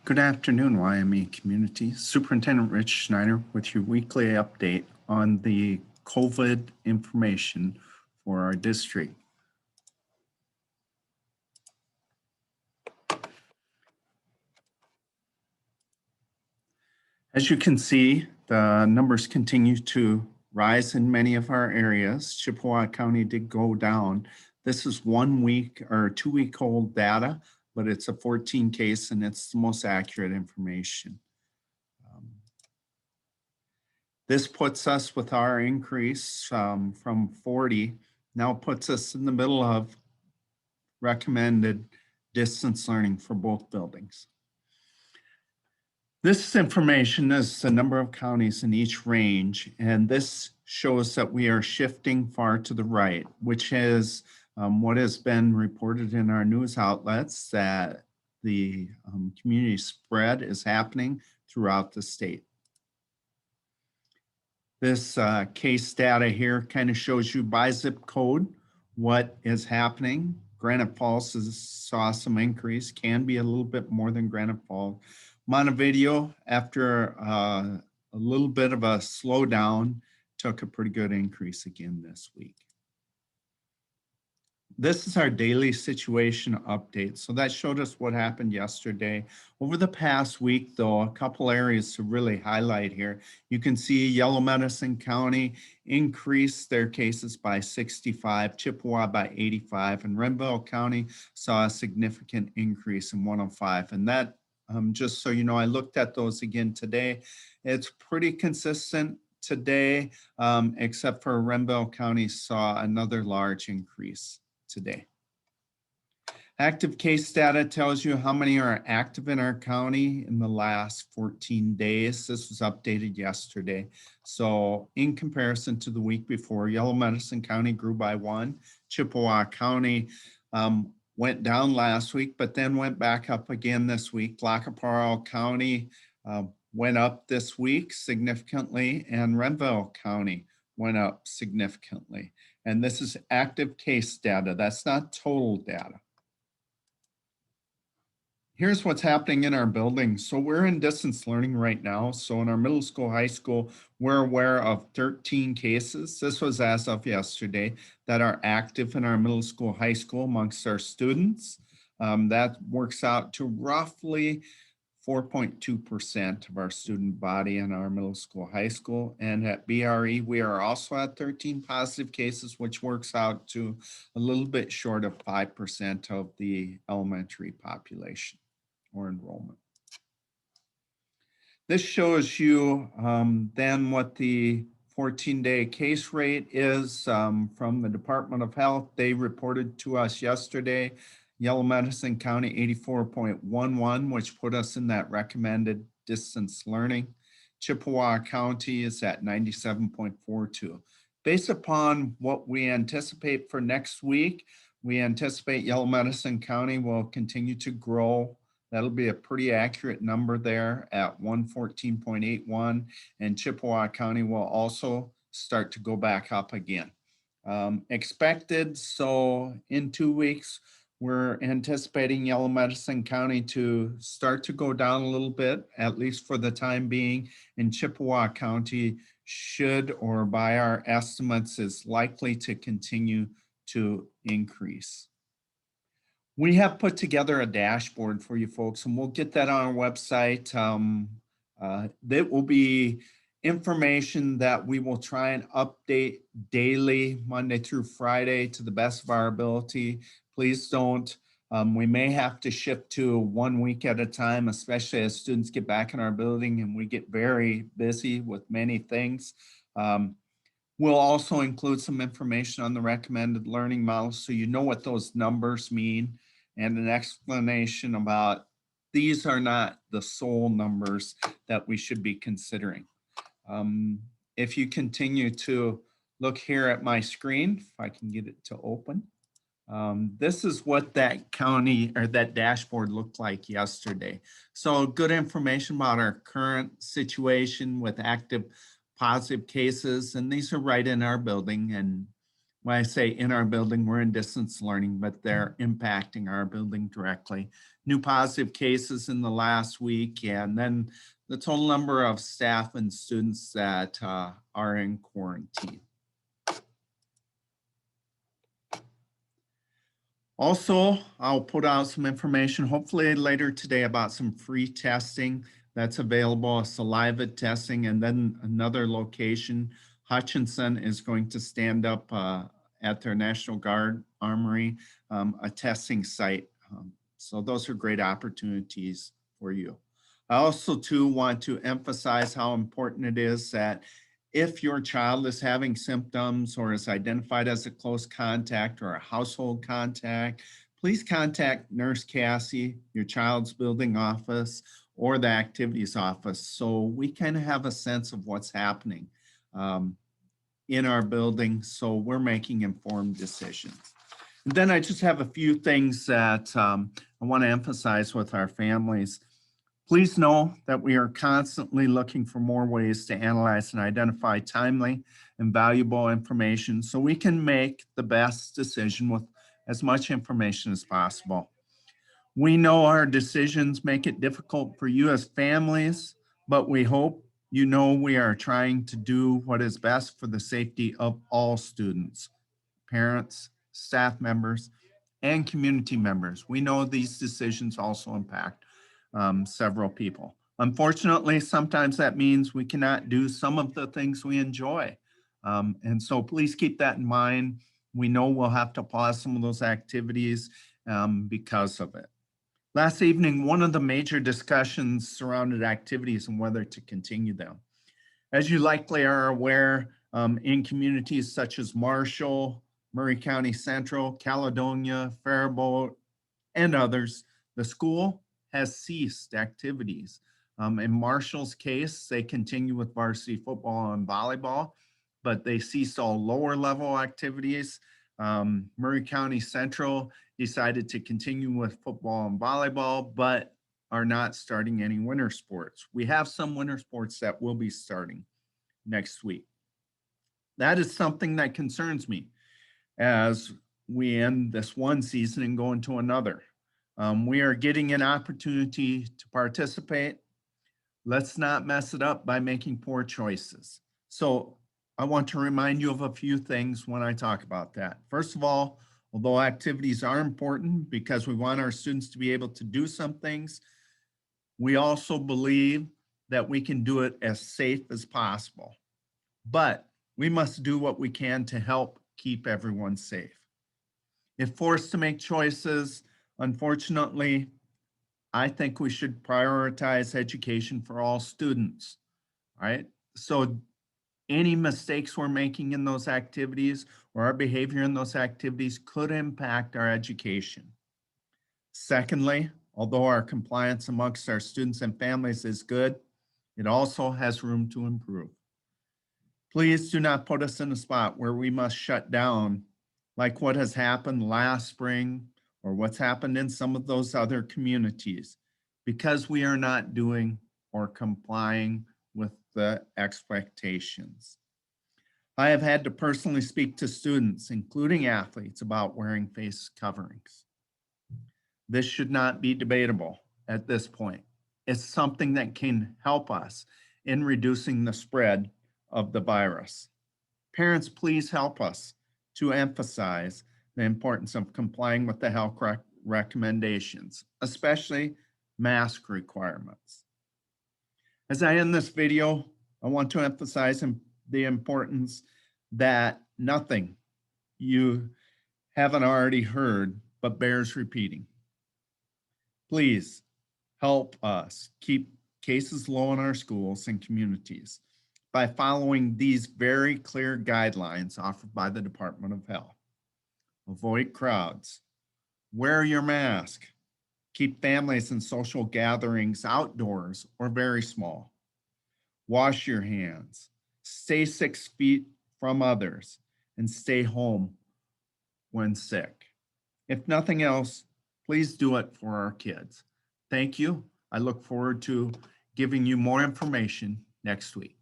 Good afternoon, YME community. Superintendent Rich Schneider with your weekly update on the COVID information for our district. As you can see, the numbers continue to rise in many of our areas. Chippewa County did go down. This is 1 week or 2 week old data, but it's a 14 case and it's the most accurate information. This puts us with our increase from 40, now puts us in the middle of recommended distance learning for both buildings. This information is the number of counties in each range, and this shows that we are shifting far to the right, which is what has been reported in our news outlets, that the community spread is happening throughout the state. This case data here kind of shows you by zip code what is happening. Granite Falls saw some increase, can be a little bit more than Granite Falls. Montevideo, after a little bit of a slowdown, took a pretty good increase again this week. This is our daily situation update. So that showed us what happened yesterday. Over the past week, though, a couple areas to really highlight here. You can see Yellow Medicine County increased their cases by 65, Chippewa by 85, and Renville County saw a significant increase in 105. And that, just so you know, I looked at those again today. It's pretty consistent today, except for Renville County saw another large increase today. Active case data tells you how many are active in our county in the last 14 days. This was updated yesterday. So in comparison to the week before, Yellow Medicine County grew by 1. Chippewa County went down last week, but then went back up again this week. Lackaparra County went up this week significantly, and Renville County went up significantly. And this is active case data. That's not total data. Here's what's happening in our buildings. So we're in distance learning right now. So in our middle school, high school, we're aware of 13 cases. This was as of yesterday that are active in our middle school, high school amongst our students. That works out to roughly 4.2% of our student body in our middle school, high school. And at BRE, we are also at 13 positive cases, which works out to a little bit short of 5% of the elementary population or enrollment. This shows you then what the 14-day case rate is from the Department of Health. They reported to us yesterday. Yellow Medicine County 84.11, which put us in that recommended distance learning. Chippewa County is at 97.42. Based upon what we anticipate for next week, we anticipate Yellow Medicine County will continue to grow. That'll be a pretty accurate number there at 114.81, and Chippewa County will also start to go back up again. Expected, so in 2 weeks, we're anticipating Yellow Medicine County to start to go down a little bit, at least for the time being, and Chippewa County should, or by our estimates, is likely to continue to increase. We have put together a dashboard for you folks, and we'll get that on our website. That will be information that we will try and update daily, Monday through Friday, to the best of our ability. Please don't. We may have to shift to 1 week at a time, especially as students get back in our building and we get very busy with many things. We'll also include some information on the recommended learning model so you know what those numbers mean, and an explanation about these are not the sole numbers that we should be considering. If you continue to look here at my screen, if I can get it to open, this is what that county or that dashboard looked like yesterday. So good information about our current situation with active positive cases, and these are right in our building, and when I say in our building, we're in distance learning, but they're impacting our building directly. New positive cases in the last week, and then the total number of staff and students that are in quarantine. Also, I'll put out some information, hopefully later today, about some free testing that's available, saliva testing, and then another location. Hutchinson is going to stand up at their National Guard Armory, a testing site. So those are great opportunities for you. I also too want to emphasize how important it is that if your child is having symptoms or is identified as a close contact or a household contact, please contact Nurse Cassie, your child's building office, or the activities office, so we kind of have a sense of what's happening in our building, so we're making informed decisions. And then I just have a few things that I want to emphasize with our families. Please know that we are constantly looking for more ways to analyze and identify timely and valuable information so we can make the best decision with as much information as possible. We know our decisions make it difficult for you as families, but we hope you know we are trying to do what is best for the safety of all students, parents, staff members, and community members. We know these decisions also impact several people. Unfortunately, sometimes that means we cannot do some of the things we enjoy. And so please keep that in mind. We know we'll have to pause some of those activities because of it. Last evening, one of the major discussions surrounded activities and whether to continue them. As you likely are aware, in communities such as Marshall, Murray County Central, Caledonia, Faribault, and others, the school has ceased activities. In Marshall's case, they continue with varsity football and volleyball, but they ceased all lower level activities. Murray County Central decided to continue with football and volleyball, but are not starting any winter sports. We have some winter sports that will be starting next week. That is something that concerns me as we end this one season and go into another. We are getting an opportunity to participate. Let's not mess it up by making poor choices. So I want to remind you of a few things when I talk about that. First of all, although activities are important because we want our students to be able to do some things, we also believe that we can do it as safe as possible. But we must do what we can to help keep everyone safe. If forced to make choices, unfortunately, I think we should prioritize education for all students, right? So any mistakes we're making in those activities or our behavior in those activities could impact our education. Secondly, although our compliance amongst our students and families is good, it also has room to improve. Please do not put us in a spot where we must shut down like what has happened last spring or what's happened in some of those other communities because we are not doing or complying with the expectations. I have had to personally speak to students, including athletes, about wearing face coverings. This should not be debatable at this point. It's something that can help us in reducing the spread of the virus. Parents, please help us to emphasize the importance of complying with the health recommendations, especially mask requirements. As I end this video, I want to emphasize the importance that nothing you haven't already heard but bears repeating. Please help us keep cases low in our schools and communities by following these very clear guidelines offered by the Department of Health. Avoid crowds, wear your mask, keep families and social gatherings outdoors or very small, wash your hands, stay 6 feet from others, and stay home when sick. If nothing else, please do it for our kids. Thank you. I look forward to giving you more information next week.